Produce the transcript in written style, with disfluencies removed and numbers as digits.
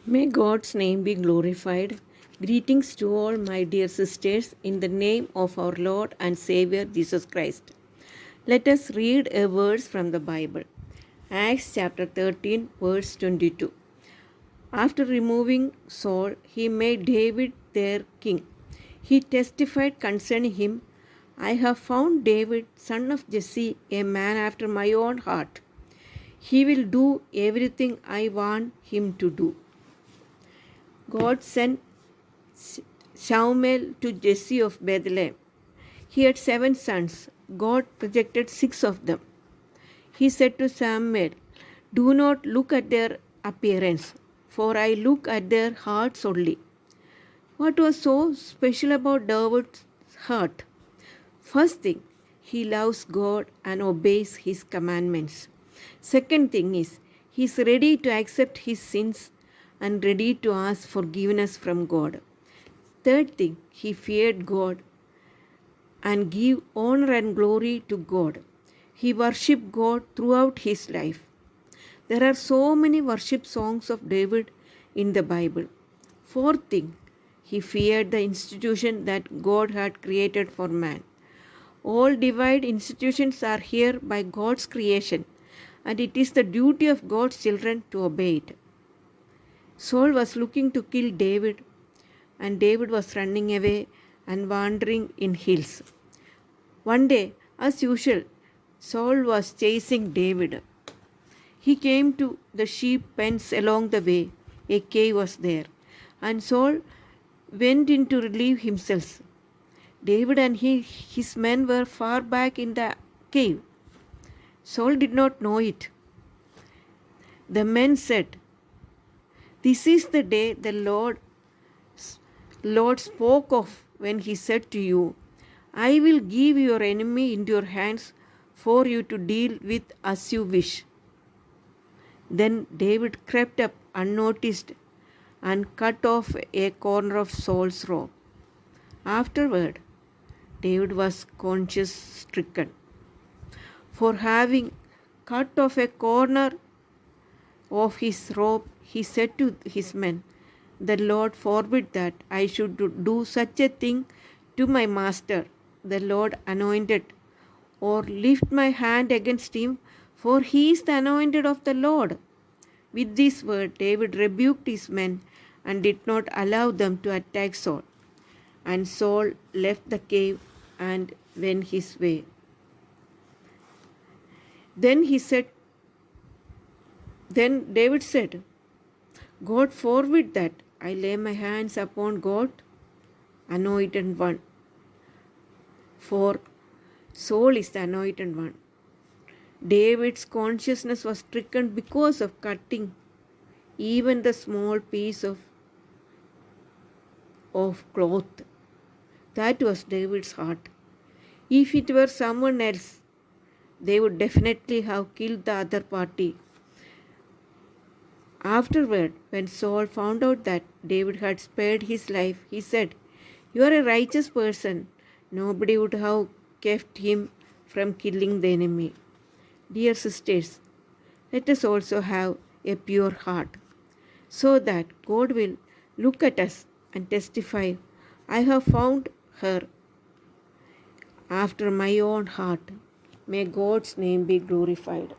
May God's name be glorified. Greetings to all my dear sisters in the name of our Lord and Savior Jesus Christ. Let us read a verse from the Bible. Acts chapter 13, verse 22. After removing Saul, he made David their king. He testified concerning him, I have found David, son of Jesse, a man after my own heart. He will do everything I want him to do. God sent Samuel to Jesse of Bethlehem. He had 7 sons. God rejected 6 of them. He said to Samuel, do not look at their appearance, for I look at their hearts only. What was so special about David's heart? First thing, he loves God and obeys his commandments. Second thing is, he is ready to accept his sins and ready to ask forgiveness from God. Third thing, he feared God and gave honor and glory to God. He worshipped God throughout his life. There are so many worship songs of David in the Bible. Fourth thing, he feared the institution that God had created for man. All divine institutions are here by God's creation, and it is the duty of God's children to obey it. Saul was looking to kill David, and David was running away and wandering in hills. One day, as usual, Saul was chasing David. He came to the sheep pens along the way. A cave was there, and Saul went in to relieve himself. David and his men were far back in the cave. Saul did not know it. The men said, this is the day the Lord spoke of when he said to you, I will give your enemy into your hands for you to deal with as you wish. Then David crept up unnoticed and cut off a corner of Saul's robe. Afterward, David was conscience stricken. For having cut off a corner of his robe, he said to his men, the Lord forbid that I should do such a thing to my master, the Lord anointed, or lift my hand against him, for he is the anointed of the Lord. With this word, David rebuked his men and did not allow them to attack Saul. And Saul left the cave and went his way. Then David said, God forbid that I lay my hands upon God, anointed one. For Saul is the anointed one. David's consciousness was stricken because of cutting even the small piece of cloth. That was David's heart. If it were someone else, they would definitely have killed the other party. Afterward, when Saul found out that David had spared his life, he said, you are a righteous person. Nobody would have kept him from killing the enemy. Dear sisters, let us also have a pure heart, so that God will look at us and testify, I have found her after my own heart. May God's name be glorified.